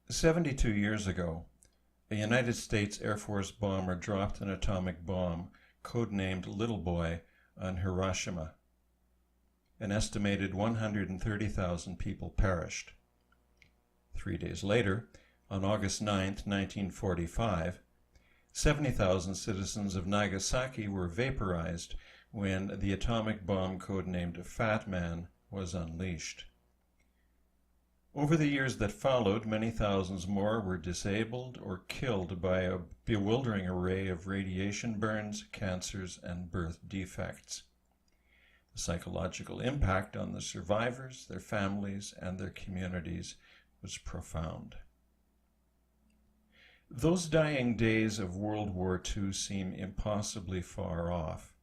72 years ago, a United States Air Force bomber dropped an atomic bomb, codenamed Little Boy, on Hiroshima. An estimated 130,000 people perished. 3 days later, on August 9, 1945, 70,000 citizens of Nagasaki were vaporized when the atomic bomb codenamed Fat Man was unleashed. Over the years that followed, many thousands more were disabled or killed by a bewildering array of radiation burns, cancers, and birth defects. The psychological impact on the survivors, their families, and their communities was profound. Those dying days of World War II seem impossibly far off.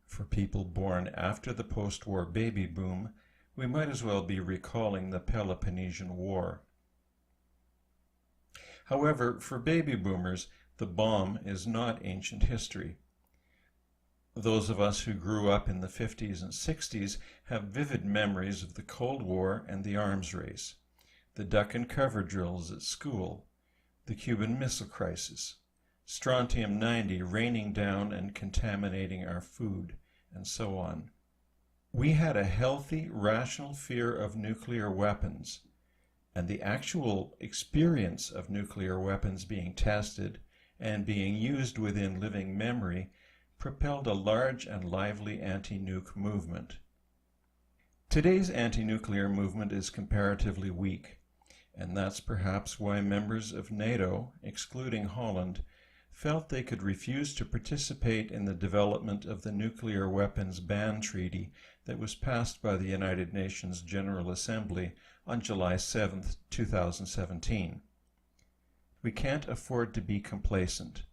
For people born after the post-war baby boom, we might as well be recalling the Peloponnesian War. However, for baby boomers, the bomb is not ancient history. Those of us who grew up in the 50s and 60s have vivid memories of the Cold War and the arms race, the duck and cover drills at school, the Cuban Missile Crisis, strontium-90 raining down and contaminating our food, and so on. We had a healthy, rational fear of nuclear weapons, and the actual experience of nuclear weapons being tested and being used within living memory propelled a large and lively anti-nuke movement. Today's anti-nuclear movement is comparatively weak, and that's perhaps why members of NATO, excluding Holland, felt they could refuse to participate in the development of the nuclear weapons ban treaty that was passed by the United Nations General Assembly on July 7, 2017. We can't afford to be complacent.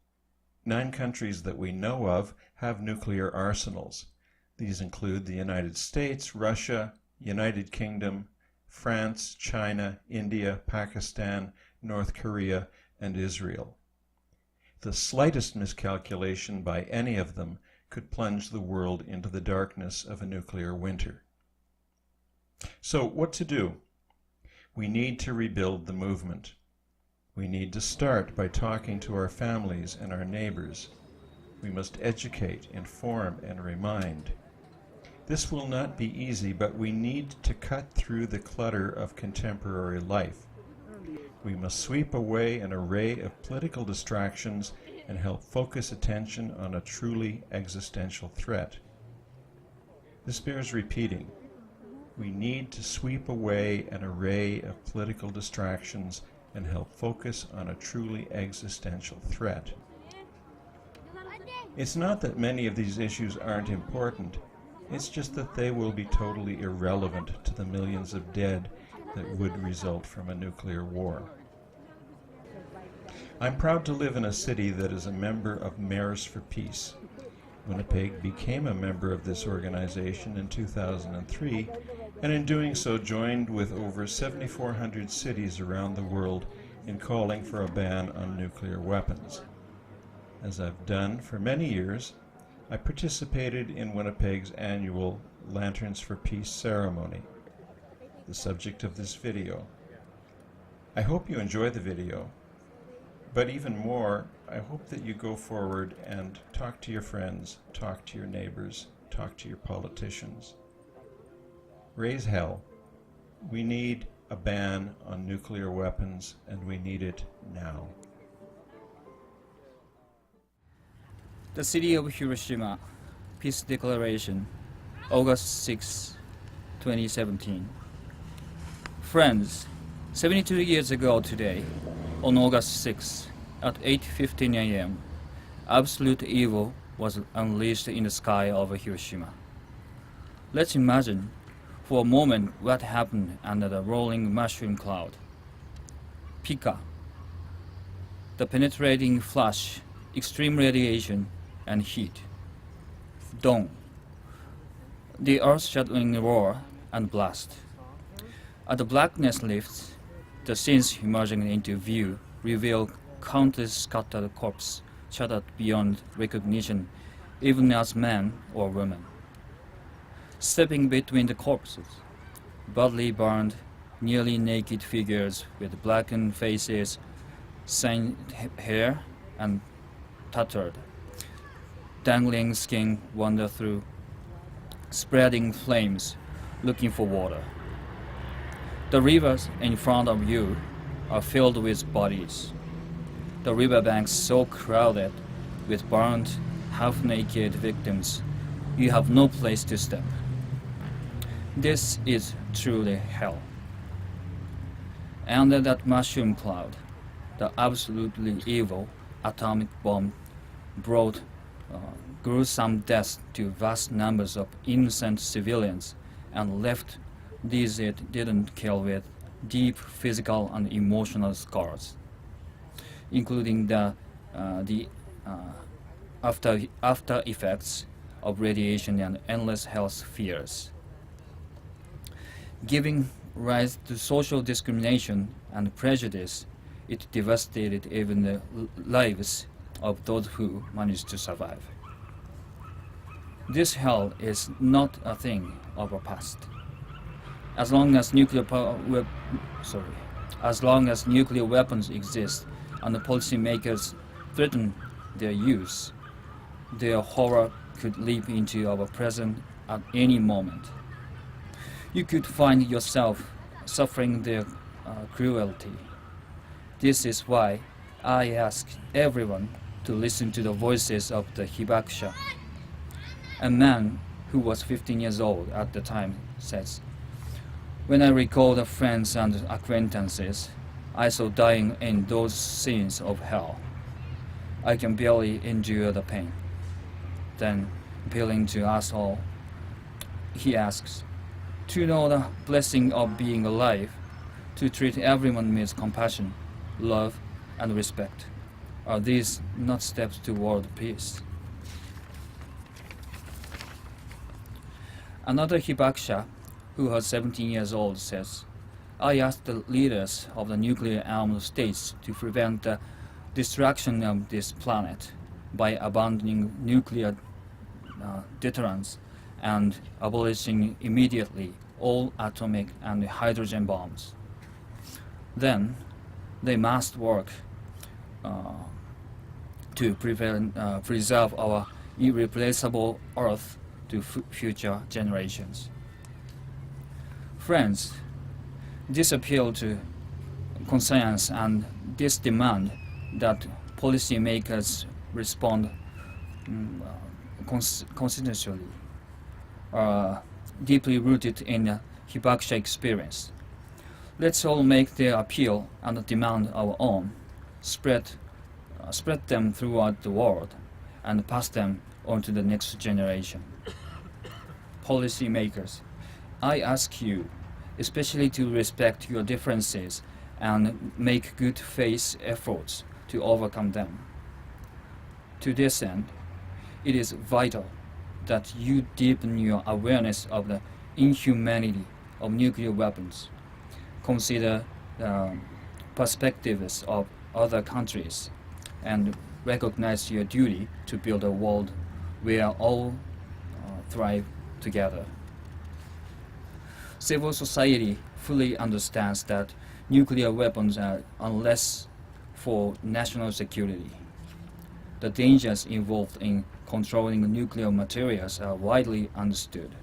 9 countries that we know of have nuclear arsenals. These include the United States, Russia, United Kingdom, France, China, India, Pakistan, North Korea, and Israel. The slightest miscalculation by any of them could plunge the world into the darkness of a nuclear winter. So, what to do? We need to rebuild the movement. We need to start by talking to our families and our neighbors. We must educate, inform, and remind. This will not be easy, but we need to cut through the clutter of contemporary life. We must sweep away an array of political distractions and help focus attention on a truly existential threat. This bears repeating. We need to sweep away an array of political distractions and help focus on a truly existential threat. It's not that many of these issues aren't important, it's just that they will be totally irrelevant to the millions of dead that would result from a nuclear war. I'm proud to live in a city that is a member of Mayors for Peace. Winnipeg became a member of this organization in 2003, and in doing so joined with over 7,400 cities around the world in calling for a ban on nuclear weapons. As I've done for many years, I participated in Winnipeg's annual Lanterns for Peace ceremony, the subject of this video. I hope you enjoy the video, but even more, I hope that you go forward and talk to your friends, talk to your neighbors, talk to your politicians. Raise hell. We need a ban on nuclear weapons, and we need it now. The City of Hiroshima, Peace Declaration, August 6, 2017. Friends, 72 years ago today, on August 6, at 8:15 a.m., absolute evil was unleashed in the sky over Hiroshima. Let's imagine for a moment what happened under the rolling mushroom cloud. Pika, the penetrating flash, extreme radiation, and heat. Dawn, the earth-shattering roar and blast. As the blackness lifts, the scenes emerging into view reveal countless scattered corpses shattered beyond recognition, even as men or women. Stepping between the corpses, badly burned, nearly naked figures with blackened faces, stained hair, and tattered, dangling skin wander through spreading flames, looking for water. The rivers in front of you are filled with bodies. The riverbanks so crowded with burned, half-naked victims, you have no place to step. This is truly hell. Under that mushroom cloud, the absolutely evil atomic bomb brought gruesome death to vast numbers of innocent civilians and left these it didn't kill with deep physical and emotional scars, including the after effects of radiation and endless health fears. Giving rise to social discrimination and prejudice, it devastated even the lives of those who managed to survive. This hell is not a thing of our past. As long as nuclear weapons exist and the policymakers threaten their use, their horror could leap into our present at any moment. You could find yourself suffering their cruelty. This is why I ask everyone to listen to the voices of the hibakusha. A man who was 15 years old at the time says, "When I recall the friends and acquaintances I saw dying in those scenes of hell, I can barely endure the pain." Then, appealing to us all, he asks, "To know the blessing of being alive, to treat everyone with compassion, love, and respect, are these not steps toward peace?" Another hibakusha, who was 17 years old, says, "I asked the leaders of the nuclear-armed states to prevent the destruction of this planet by abandoning nuclear deterrence and abolishing immediately all atomic and hydrogen bombs. Then they must work to preserve our irreplaceable Earth to future generations." Friends, this appeal to conscience and this demand that policymakers respond conscientiously are deeply rooted in the hibakusha experience. Let's all make their appeal and demand our own, spread them throughout the world, and pass them on to the next generation. Policymakers, I ask you, especially to respect your differences and make good faith efforts to overcome them. To this end, it is vital that you deepen your awareness of the inhumanity of nuclear weapons, consider the perspectives of other countries, and recognize your duty to build a world where all thrive together. Civil society fully understands that nuclear weapons are unless for national security. The dangers involved in controlling nuclear materials are widely understood.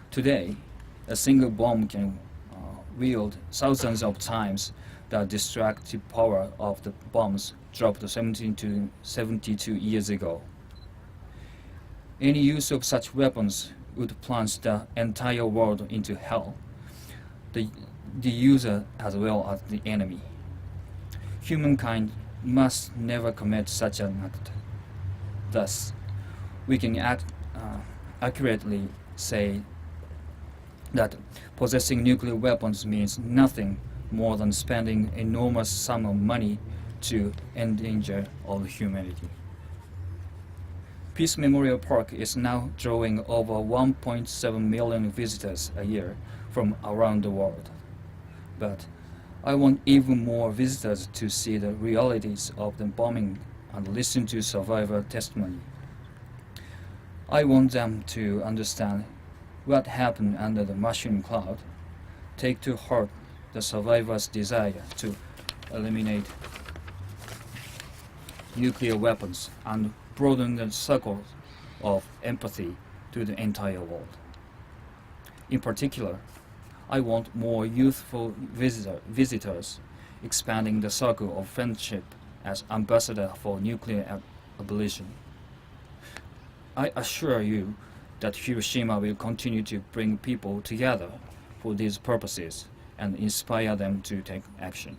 Today, a single bomb can wield thousands of times the destructive power of the bombs dropped 72 years ago. Any use of such weapons would plunge the entire world into hell, the user as well as the enemy. Humankind must never commit such an act. Thus, we can accurately say that possessing nuclear weapons means nothing more than spending enormous sum of money to endanger all humanity. Peace Memorial Park is now drawing over 1.7 million visitors a year from around the world. But I want even more visitors to see the realities of the bombing and listen to survivor testimony. I want them to understand what happened under the mushroom cloud, take to heart the survivors' desire to eliminate nuclear weapons and broaden the circle of empathy to the entire world. In particular, I want more youthful visitors, expanding the circle of friendship as ambassador for nuclear abolition. I assure you that Hiroshima will continue to bring people together for these purposes and inspire them to take action.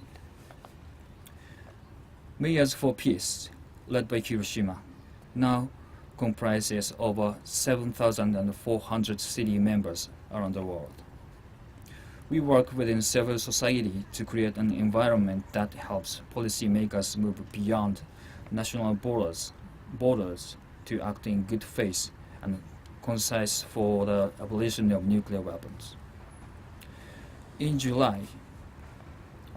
Mayors for Peace, led by Hiroshima, now comprises over 7,400 city members around the world. We work within civil society to create an environment that helps policymakers move beyond national borders to act in good faith and concise for the abolition of nuclear weapons. In July,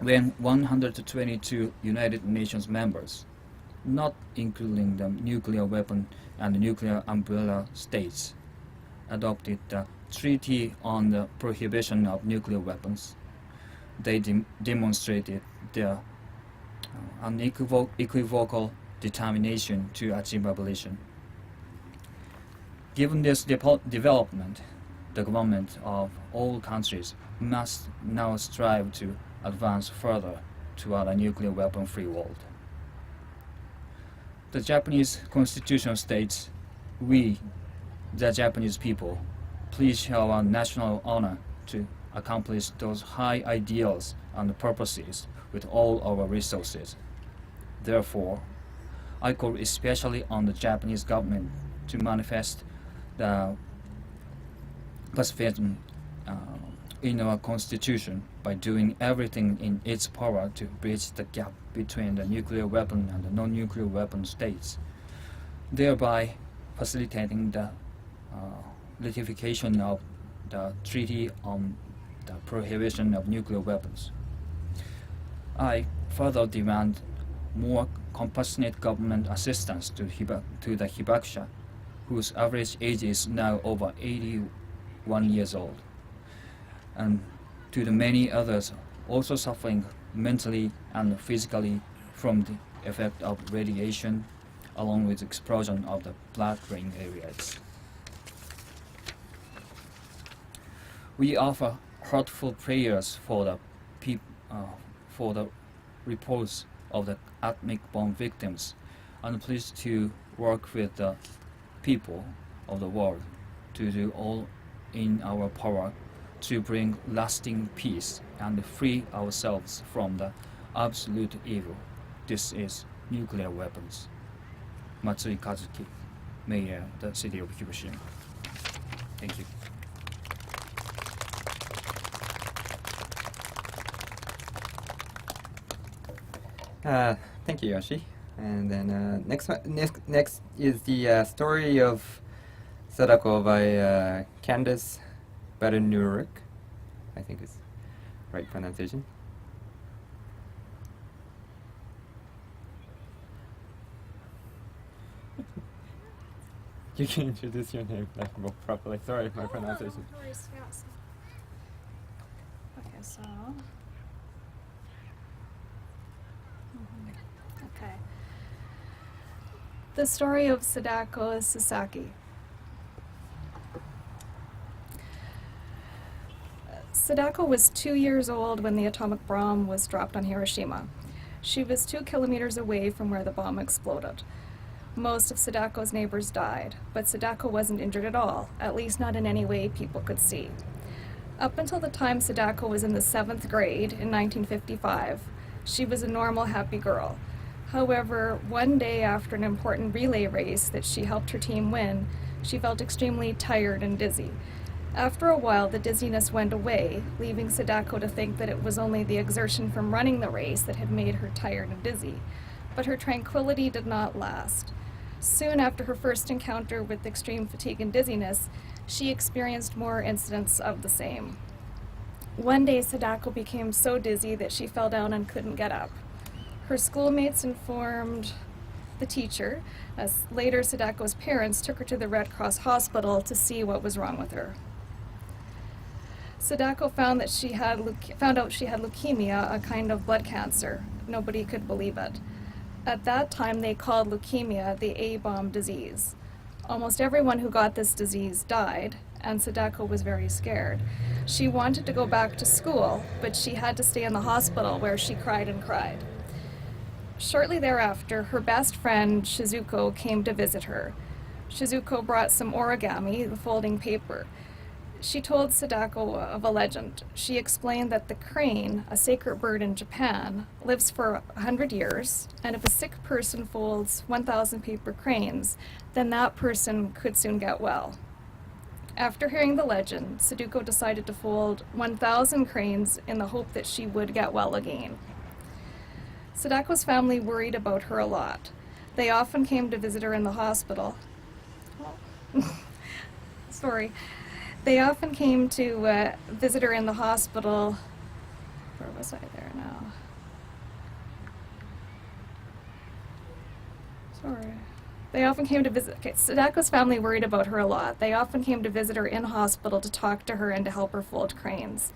when 122 United Nations members, not including the nuclear weapon and nuclear umbrella states, adopted the Treaty on the Prohibition of Nuclear Weapons, they demonstrated their unequivocal determination to achieve abolition. Given this development, the government of all countries must now strive to advance further toward a nuclear weapon-free world. The Japanese Constitution states, "We, the Japanese people, please share our national honor to accomplish those high ideals and purposes with all our resources. Therefore, I call especially on the Japanese government to manifest the pacifism in our constitution by doing everything in its power to bridge the gap between the nuclear weapon and the non-nuclear weapon states, thereby facilitating the ratification of the Treaty on the Prohibition of Nuclear Weapons. I further demand more compassionate government assistance to the Hibakusha, whose average age is now over 81 years old, and to the many others also suffering mentally and physically from the effect of radiation, along with explosion of the blood-brain areas. We offer heartfelt prayers for the reports of the atomic bomb victims, and pleased to work with the people of the world to do all in our power to bring lasting peace and free ourselves from the absolute evil. This is nuclear weapons. Matsui Kazuki, Mayor of the City of Hiroshima. Thank you. Thank you, Yoshi. And then next is the story of Sadako by Candice Erick. I think is right pronunciation. You can introduce your name more properly. Sorry, my pronunciation. No worries, yeah, okay, so. Okay. The story of Sadako Sasaki. Sadako was 2 years old when the atomic bomb was dropped on Hiroshima. She was 2 kilometers away from where the bomb exploded. Most of Sadako's neighbors died, but Sadako wasn't injured at all, at least not in any way people could see. Up until the time Sadako was in the 7th grade in 1955, she was a normal, happy girl. However, one day after an important relay race that she helped her team win, she felt extremely tired and dizzy. After a while, the dizziness went away, leaving Sadako to think that it was only the exertion from running the race that had made her tired and dizzy. But her tranquility did not last. Soon after her first encounter with extreme fatigue and dizziness, she experienced more incidents of the same. One day, Sadako became so dizzy that she fell down and couldn't get up. Her schoolmates informed the teacher, as later Sadako's parents took her to the Red Cross hospital to see what was wrong with her. Sadako found out she had leukemia, a kind of blood cancer. Nobody could believe it. At that time, they called leukemia the A-bomb disease. Almost everyone who got this disease died, and Sadako was very scared. She wanted to go back to school, but she had to stay in the hospital where she cried and cried. Shortly thereafter, her best friend Shizuko came to visit her. Shizuko brought some origami, the folding paper. She told Sadako of a legend. She explained that the crane, a sacred bird in Japan, lives for 100 years, and if a sick person folds 1,000 paper cranes, then that person could soon get well. After hearing the legend, Sadako decided to fold 1,000 cranes in the hope that she would get well again. Sadako's family worried about her a lot. They often came to visit her in the hospital. Sorry. They often came to visit her in the hospital. Where was I there now? Sorry. They often came to visit. Okay, Sadako's family worried about her a lot. They often came to visit her in hospital to talk to her and to help her fold cranes.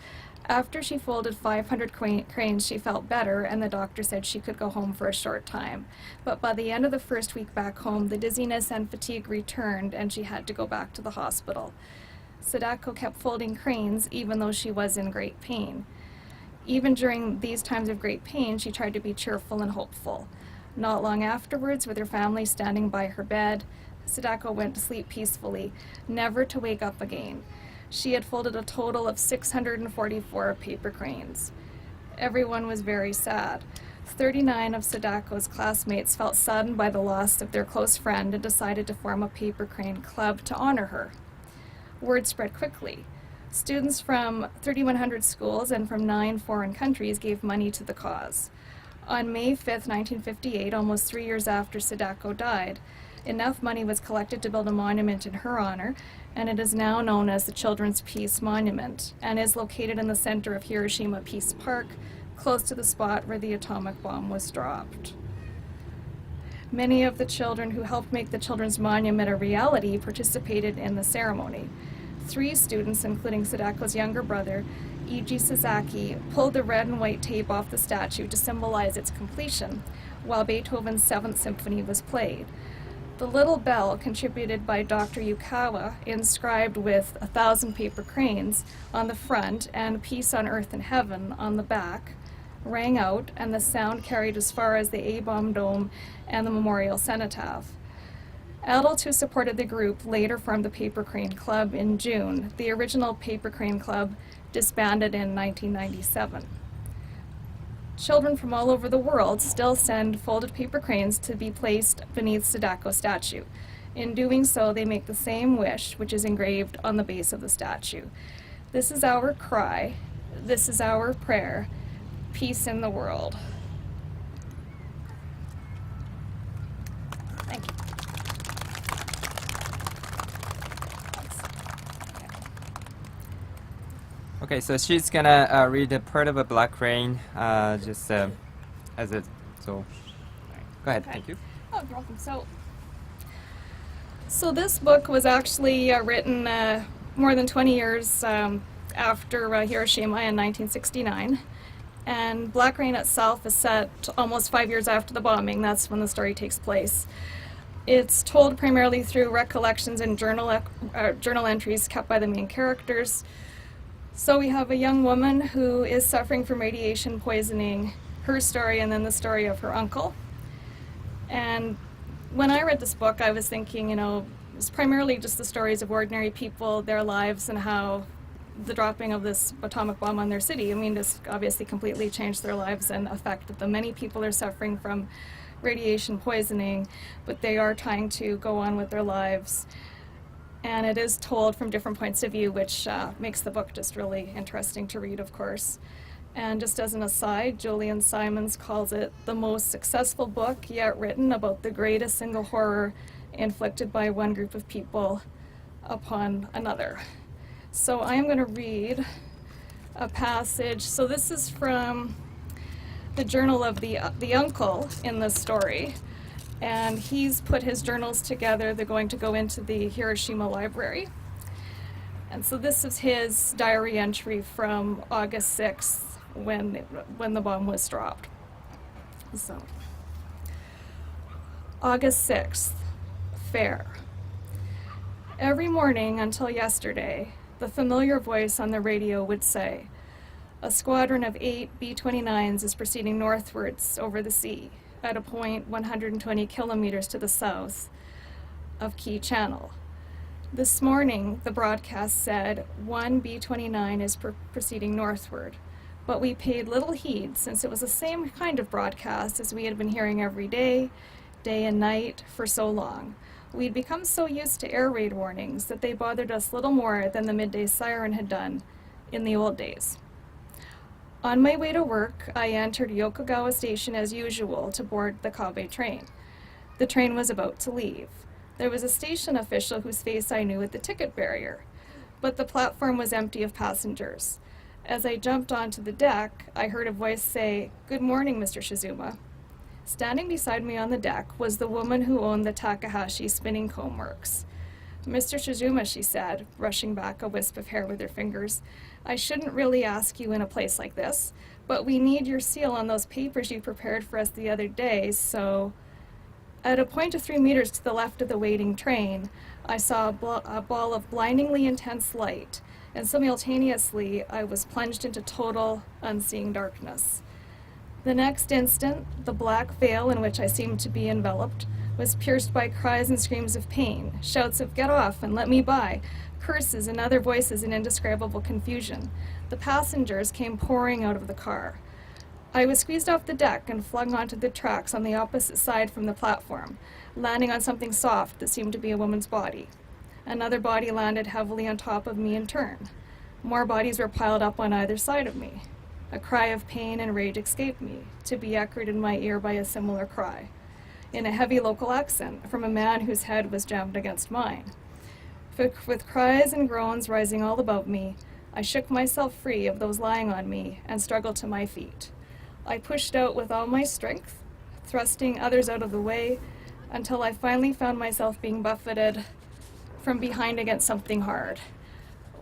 After she folded 500 cranes, she felt better, and the doctor said she could go home for a short time. But by the end of the first week back home, the dizziness and fatigue returned, and she had to go back to the hospital. Sadako kept folding cranes even though she was in great pain. Even during these times of great pain, she tried to be cheerful and hopeful. Not long afterwards, with her family standing by her bed, Sadako went to sleep peacefully, never to wake up again. She had folded a total of 644 paper cranes. Everyone was very sad. 39 of Sadako's classmates felt saddened by the loss of their close friend and decided to form a paper crane club to honor her. Word spread quickly. Students from 3,100 schools and from 9 foreign countries gave money to the cause. On May 5, 1958, almost 3 years after Sadako died, enough money was collected to build a monument in her honor, and it is now known as the Children's Peace Monument, and is located in the center of Hiroshima Peace Park, close to the spot where the atomic bomb was dropped. Many of the children who helped make the Children's Monument a reality participated in the ceremony. 3 students, including Sadako's younger brother, Eiji Sasaki, pulled the red and white tape off the statue to symbolize its completion, while Beethoven's 7th Symphony was played. The little bell, contributed by Dr. Yukawa, inscribed with 1,000 paper cranes on the front and Peace on Earth and Heaven on the back, rang out, and the sound carried as far as the A-bomb dome and the memorial cenotaph. Adults who supported the group later formed the Paper Crane Club in June. The original Paper Crane Club disbanded in 1997. Children from all over the world still send folded paper cranes to be placed beneath Sadako's statue. In doing so, they make the same wish, which is engraved on the base of the statue. This is our cry. This is our prayer. Peace in the world. Thank you. Okay, so she's gonna read a part of a Black Rain, just as it. So, go ahead. Okay. Thank you. Oh, you're welcome. So this book was actually written more than 20 years after Hiroshima in 1969. And Black Rain itself is set almost 5 years after the bombing. That's when the story takes place. It's told primarily through recollections and journal entries kept by the main characters. So we have a young woman who is suffering from radiation poisoning, her story, and then the story of her uncle. And when I read this book, I was thinking, it's primarily just the stories of ordinary people, their lives, and how the dropping of this atomic bomb on their city, this obviously completely changed their lives and affected them. Many people are suffering from radiation poisoning, but they are trying to go on with their lives. And it is told from different points of view, which makes the book just really interesting to read, of course. And just as an aside, Julian Simons calls it the most successful book yet written about the greatest single horror inflicted by one group of people upon another. So I'm going to read a passage. So this is from the journal of the uncle in the story. And he's put his journals together. They're going to go into the Hiroshima library. And so this is his diary entry from August 6th when the bomb was dropped. So, August 6th, fair. Every morning until yesterday, the familiar voice on the radio would say, "A squadron of 8 B-29s is proceeding northwards over the sea at a point 120 kilometers to the south of Key Channel." This morning, the broadcast said 1 B-29 is proceeding northward, but we paid little heed since it was the same kind of broadcast as we had been hearing every day, day and night, for so long. We'd become so used to air raid warnings that they bothered us little more than the midday siren had done in the old days. On my way to work, I entered Yokogawa Station as usual to board the Kobe train. The train was about to leave. There was a station official whose face I knew at the ticket barrier, but the platform was empty of passengers. As I jumped onto the deck, I heard a voice say, "Good morning, Mr. Shizuma." Standing beside me on the deck was the woman who owned the Takahashi spinning comb works. "Mr. Shizuma," she said, brushing back a wisp of hair with her fingers, "I shouldn't really ask you in a place like this, but we need your seal on those papers you prepared for us the other day, so..." At a point of 3 meters to the left of the waiting train, I saw a ball of blindingly intense light, and simultaneously I was plunged into total, unseeing darkness. The next instant, the black veil in which I seemed to be enveloped was pierced by cries and screams of pain, shouts of "Get off" and "Let me by," curses and other voices in indescribable confusion. The passengers came pouring out of the car. I was squeezed off the deck and flung onto the tracks on the opposite side from the platform, landing on something soft that seemed to be a woman's body. Another body landed heavily on top of me in turn. More bodies were piled up on either side of me. A cry of pain and rage escaped me, to be echoed in my ear by a similar cry, in a heavy local accent, from a man whose head was jammed against mine. With cries and groans rising all about me, I shook myself free of those lying on me and struggled to my feet. I pushed out with all my strength, thrusting others out of the way, until I finally found myself being buffeted from behind against something hard.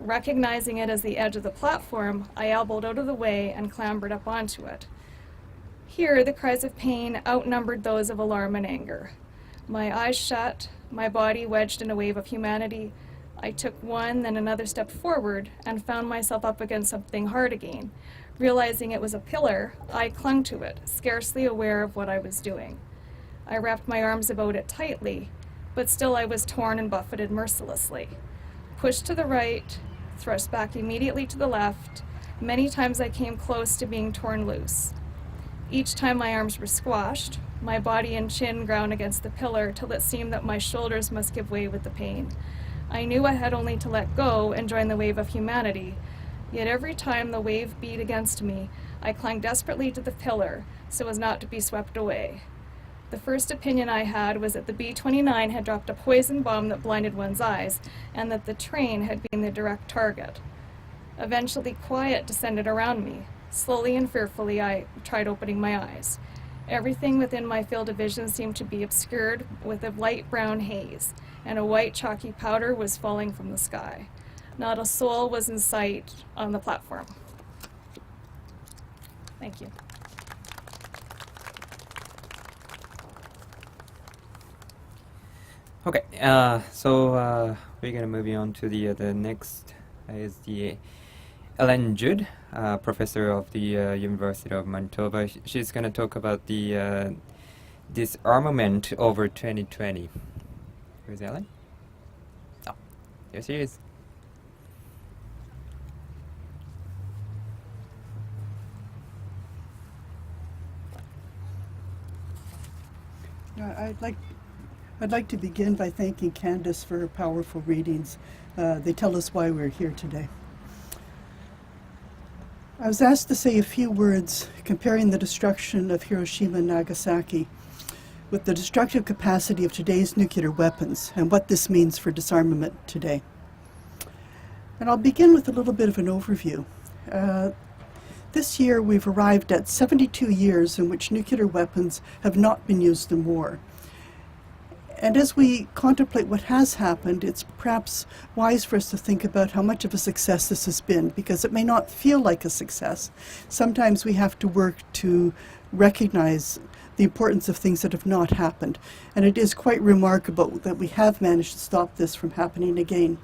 Recognizing it as the edge of the platform, I elbowed out of the way and clambered up onto it. Here, the cries of pain outnumbered those of alarm and anger. My eyes shut, my body wedged in a wave of humanity, I took one, then another step forward and found myself up against something hard again. Realizing it was a pillar, I clung to it, scarcely aware of what I was doing. I wrapped my arms about it tightly, but still I was torn and buffeted mercilessly. Pushed to the right, thrust back immediately to the left, many times I came close to being torn loose. Each time my arms were squashed, my body and chin ground against the pillar till it seemed that my shoulders must give way with the pain. I knew I had only to let go and join the wave of humanity, yet every time the wave beat against me, I clung desperately to the pillar so as not to be swept away. The first opinion I had was that the B-29 had dropped a poison bomb that blinded one's eyes, and that the train had been the direct target. Eventually, quiet descended around me. Slowly and fearfully, I tried opening my eyes. Everything within my field of vision seemed to be obscured with a light brown haze, and a white chalky powder was falling from the sky. Not a soul was in sight on the platform. Thank you. Okay, so we're gonna move on to the next is the Ellen Judd, professor of the University of Manitoba. She's gonna talk about the disarmament over 2020. Where's Ellen? Oh, there she is. I'd like to begin by thanking Candice for her powerful readings. They tell us why we're here today. I was asked to say a few words comparing the destruction of Hiroshima and Nagasaki with the destructive capacity of today's nuclear weapons and what this means for disarmament today. And I'll begin with a little bit of an overview. This year we've arrived at 72 years in which nuclear weapons have not been used in war. And as we contemplate what has happened, it's perhaps wise for us to think about how much of a success this has been, because it may not feel like a success. Sometimes we have to work to recognize the importance of things that have not happened. And it is quite remarkable that we have managed to stop this from happening again.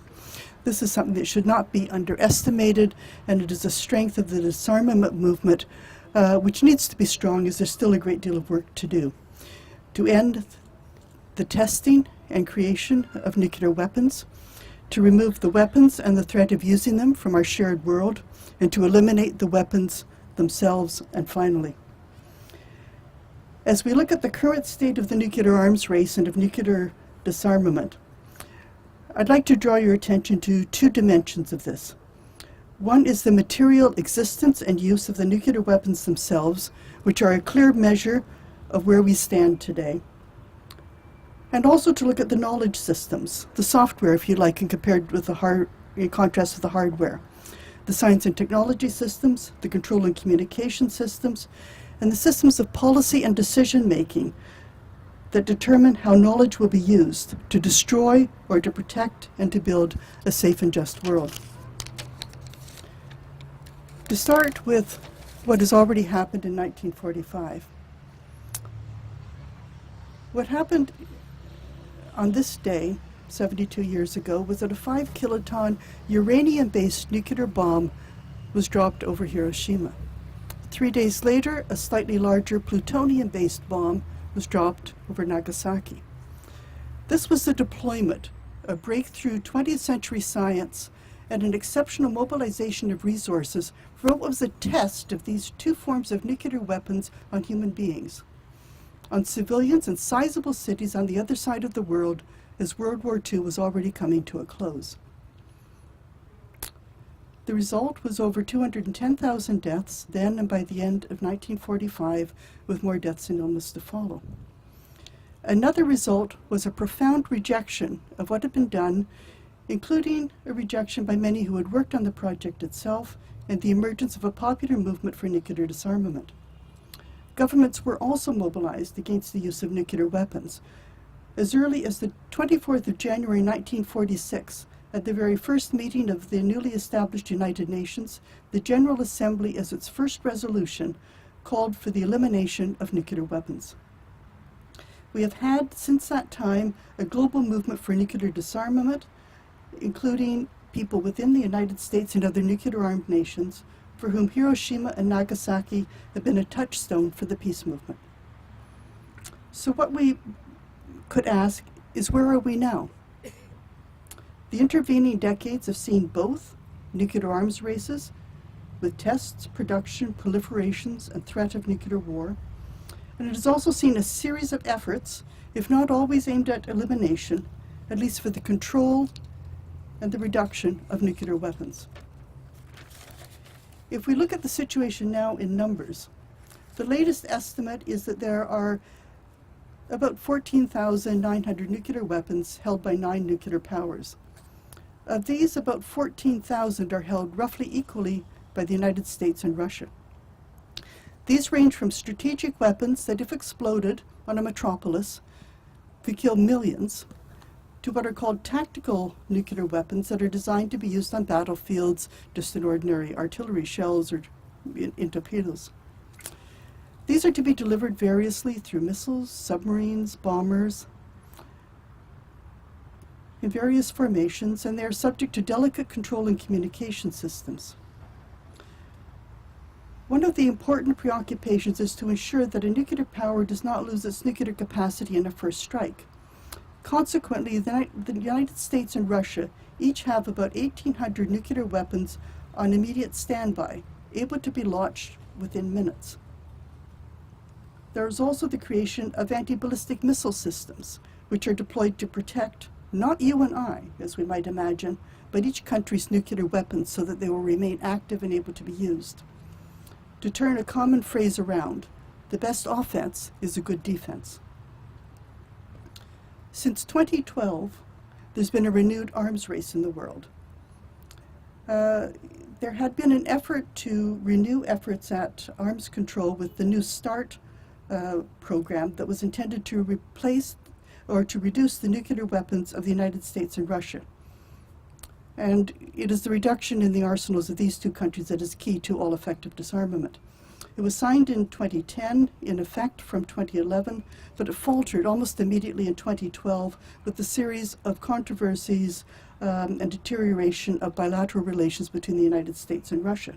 This is something that should not be underestimated, and it is a strength of the disarmament movement, which needs to be strong, as there's still a great deal of work to do. To end the testing and creation of nuclear weapons, to remove the weapons and the threat of using them from our shared world, and to eliminate the weapons themselves, and finally. As we look at the current state of the nuclear arms race and of nuclear disarmament, I'd like to draw your attention to two dimensions of this. One is the material existence and use of the nuclear weapons themselves, which are a clear measure of where we stand today. And also to look at the knowledge systems, the software, if you like, in contrast with the hardware. The science and technology systems, the control and communication systems, and the systems of policy and decision-making that determine how knowledge will be used to destroy or to protect and to build a safe and just world. To start with what has already happened in 1945. What happened on this day, 72 years ago, was that a 5-kiloton uranium-based nuclear bomb was dropped over Hiroshima. 3 days later, a slightly larger plutonium-based bomb was dropped over Nagasaki. This was the deployment of breakthrough 20th century science and an exceptional mobilization of resources for what was a test of these two forms of nuclear weapons on human beings, on civilians and sizable cities on the other side of the world, as World War II was already coming to a close. The result was over 210,000 deaths then and by the end of 1945, with more deaths and illness to follow. Another result was a profound rejection of what had been done, including a rejection by many who had worked on the project itself, and the emergence of a popular movement for nuclear disarmament. Governments were also mobilized against the use of nuclear weapons. As early as the 24th of January 1946, at the very first meeting of the newly established United Nations, the General Assembly, as its first resolution, called for the elimination of nuclear weapons. We have had, since that time, a global movement for nuclear disarmament, including people within the United States and other nuclear-armed nations, for whom Hiroshima and Nagasaki have been a touchstone for the peace movement. So what we could ask is, where are we now? The intervening decades have seen both nuclear arms races, with tests, production, proliferations, and threat of nuclear war, and it has also seen a series of efforts, if not always aimed at elimination, at least for the control and the reduction of nuclear weapons. If we look at the situation now in numbers, the latest estimate is that there are about 14,900 nuclear weapons held by 9 nuclear powers. Of these, about 14,000 are held roughly equally by the United States and Russia. These range from strategic weapons that, if exploded on a metropolis, could kill millions, to what are called tactical nuclear weapons that are designed to be used on battlefields, just in ordinary artillery shells or in torpedoes. These are to be delivered variously through missiles, submarines, bombers, in various formations, and they are subject to delicate control and communication systems. One of the important preoccupations is to ensure that a nuclear power does not lose its nuclear capacity in a first strike. Consequently, the United States and Russia each have about 1,800 nuclear weapons on immediate standby, able to be launched within minutes. There is also the creation of anti-ballistic missile systems, which are deployed to protect not you and I, as we might imagine, but each country's nuclear weapons so that they will remain active and able to be used. To turn a common phrase around, the best offense is a good defense. Since 2012, there's been a renewed arms race in the world. There had been an effort to renew efforts at arms control with the New START program that was intended to replace or to reduce the nuclear weapons of the United States and Russia. And it is the reduction in the arsenals of these two countries that is key to all effective disarmament. It was signed in 2010, in effect from 2011, but it faltered almost immediately in 2012 with the series of controversies and deterioration of bilateral relations between the United States and Russia.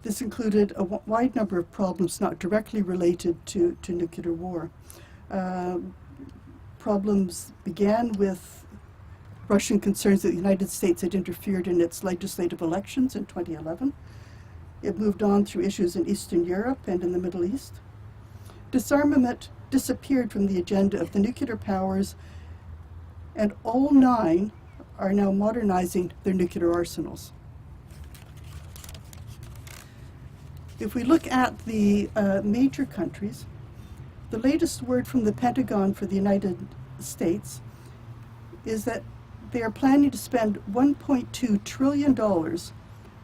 This included a wide number of problems not directly related to nuclear war. Problems began with Russian concerns that the United States had interfered in its legislative elections in 2011. It moved on through issues in Eastern Europe and in the Middle East. Disarmament disappeared from the agenda of the nuclear powers, and all 9 are now modernizing their nuclear arsenals. If we look at the major countries, the latest word from the Pentagon for the United States is that they are planning to spend $1.2 trillion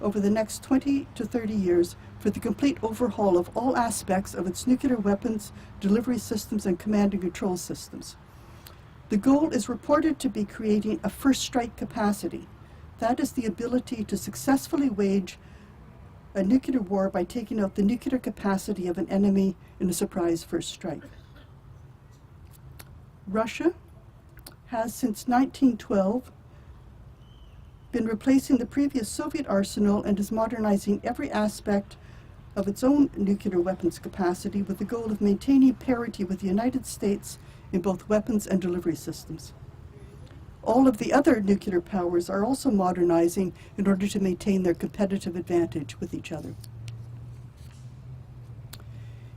over the next 20 to 30 years for the complete overhaul of all aspects of its nuclear weapons, delivery systems, and command and control systems. The goal is reported to be creating a first strike capacity. That is the ability to successfully wage a nuclear war by taking out the nuclear capacity of an enemy in a surprise first strike. Russia has since 1912 been replacing the previous Soviet arsenal and is modernizing every aspect of its own nuclear weapons capacity with the goal of maintaining parity with the United States in both weapons and delivery systems. All of the other nuclear powers are also modernizing in order to maintain their competitive advantage with each other.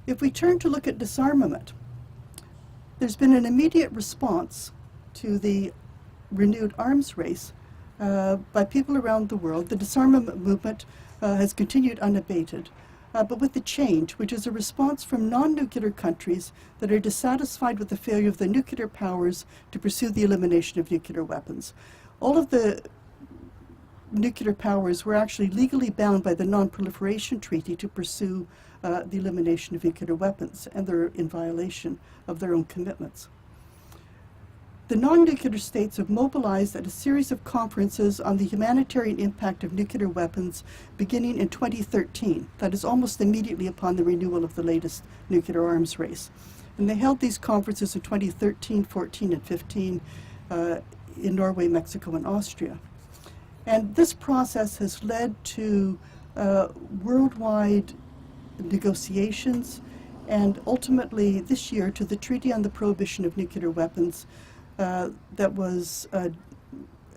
If we turn to look at disarmament, there's been an immediate response to the renewed arms race by people around the world. The disarmament movement has continued unabated, but with the change, which is a response from non-nuclear countries that are dissatisfied with the failure of the nuclear powers to pursue the elimination of nuclear weapons. All of the nuclear powers were actually legally bound by the Non-Proliferation Treaty to pursue the elimination of nuclear weapons, and they're in violation of their own commitments. The non-nuclear states have mobilized at a series of conferences on the humanitarian impact of nuclear weapons beginning in 2013. That is almost immediately upon the renewal of the latest nuclear arms race. And they held these conferences in 2013, 14, and 15 in Norway, Mexico, and Austria. And this process has led to worldwide negotiations and ultimately this year to the Treaty on the Prohibition of Nuclear Weapons that was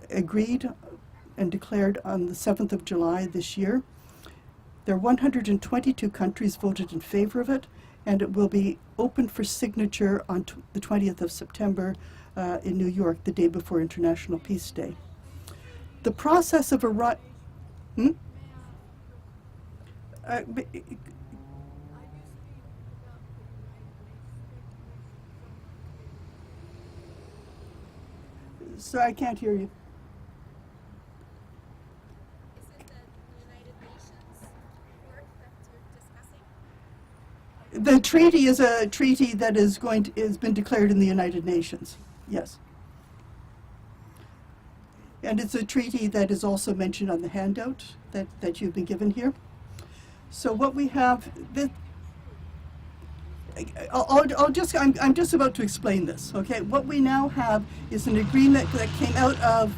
agreed and declared on the 7th of July this year. There are 122 countries voted in favor of it, and it will be open for signature on the 20th of September in New York, the day before International Peace Day. The process of So I can't hear you. Is it the United Nations work that you're discussing? The treaty is a treaty that has been declared in the United Nations. Yes. And it's a treaty that is also mentioned on the handout that you've been given here. So what we have, I'm just about to explain this, okay? What we now have is an agreement that came out of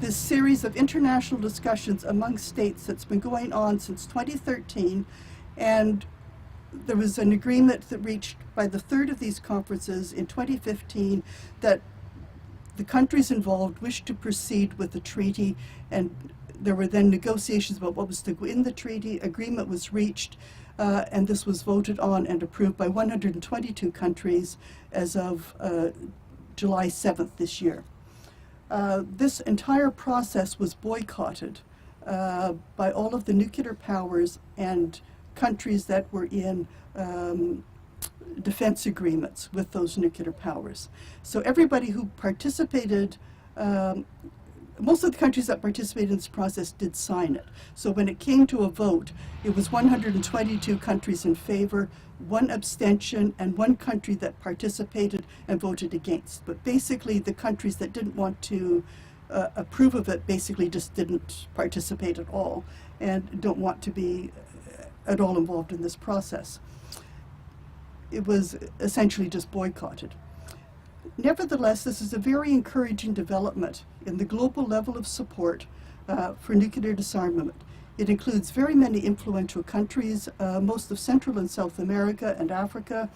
this series of international discussions among states that's been going on since 2013, and there was an agreement that reached by the third of these conferences in 2015 that the countries involved wished to proceed with the treaty, and there were then negotiations about what was to go in the treaty. Agreement was reached, and this was voted on and approved by 122 countries as of July 7th this year. This entire process was boycotted by all of the nuclear powers and countries that were in defense agreements with those nuclear powers. So everybody who participated most of the countries that participated in this process did sign it. So when it came to a vote, it was 122 countries in favor, 1 abstention, and 1 country that participated and voted against. But basically, the countries that didn't want to approve of it basically just didn't participate at all and don't want to be at all involved in this process. It was essentially just boycotted. Nevertheless, this is a very encouraging development in the global level of support for nuclear disarmament. It includes very many influential countries, most of Central and South America and Africa,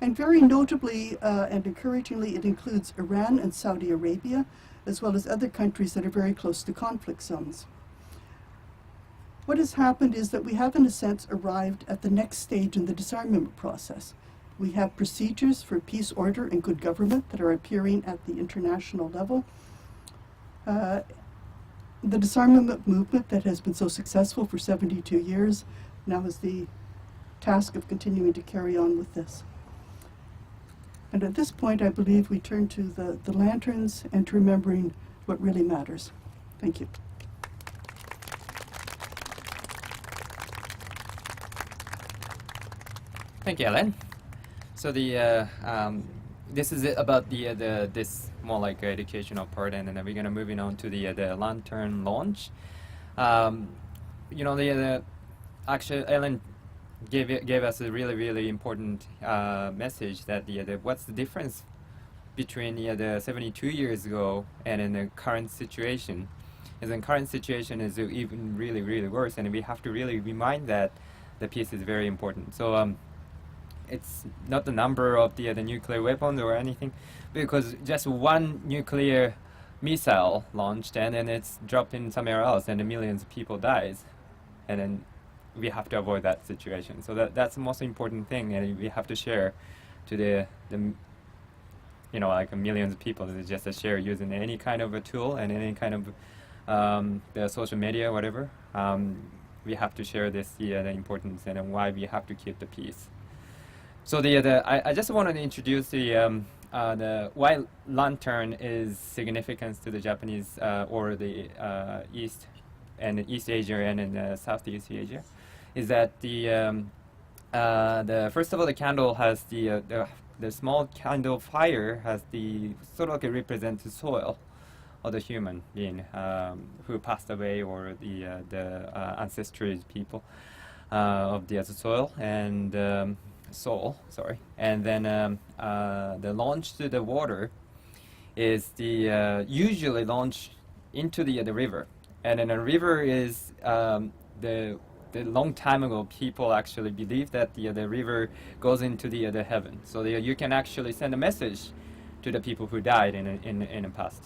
and very notably and encouragingly, it includes Iran and Saudi Arabia, as well as other countries that are very close to conflict zones. What has happened is that we have, in a sense, arrived at the next stage in the disarmament process. We have procedures for peace, order, and good government that are appearing at the international level. The disarmament movement that has been so successful for 72 years now has the task of continuing to carry on with this. And at this point, I believe we turn to the lanterns and to remembering what really matters. Thank you. Thank you, Ellen. So this is it about this more like educational part, and then we're gonna moving on to the lantern launch. You know, actually Ellen gave us a really important message that what's the difference between the 72 years ago and in the current situation. Is in current situation is even really worse, and we have to really remind that the peace is very important. So it's not the number of the nuclear weapons or anything, because just one nuclear missile launched and then it's dropped in somewhere else and millions of people dies, and then we have to avoid that situation. So that's the most important thing, and we have to share to the you know, like millions of people. It's just a share using any kind of a tool and any kind of the social media, whatever. We have to share this the importance and why we have to keep the peace. So I just wanted to introduce the why lantern is significant to the Japanese or the East Asia and in Southeast Asia, is that the first of all, the candle has the small candle fire has the sort of like represents the soil of the human being who passed away, or the ancestral people of the soil and soul, sorry. And then the launch to the water is the usually launch into the river, and then a river is the long time ago people actually believed that the river goes into the heaven, so you can actually send a message to the people who died in the past.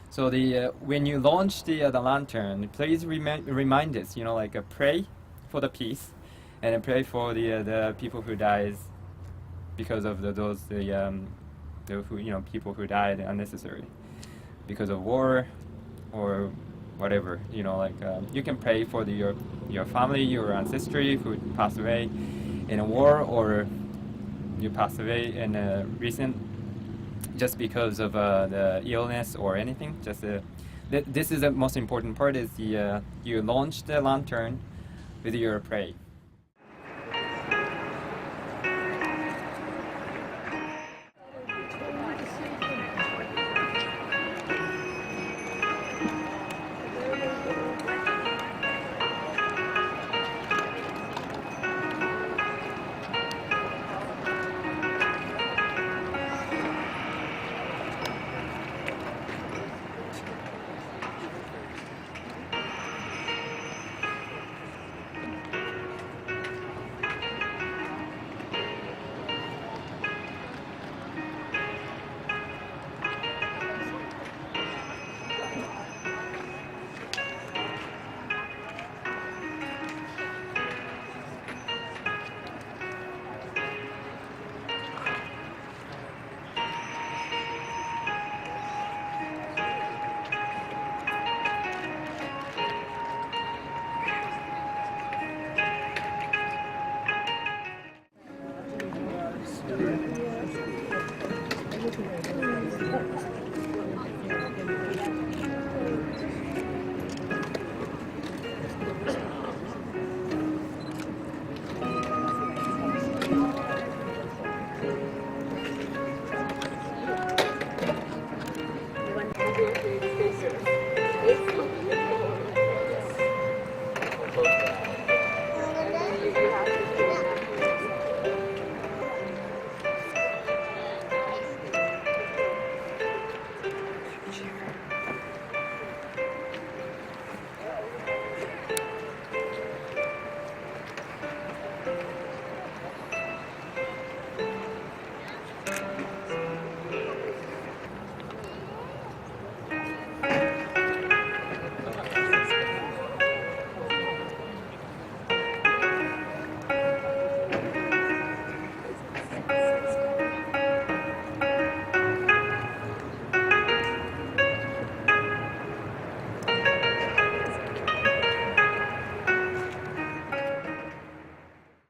So when you launch the lantern, please remind us, you know, like pray for the peace, and pray for the people who dies because of those who, you know, people who died unnecessarily because of war or whatever, you know, like you can pray for your family, your ancestry who passed away in a war, or you passed away in a recent just because of the illness or anything. Just this is the most important part, is you launch the lantern with your pray.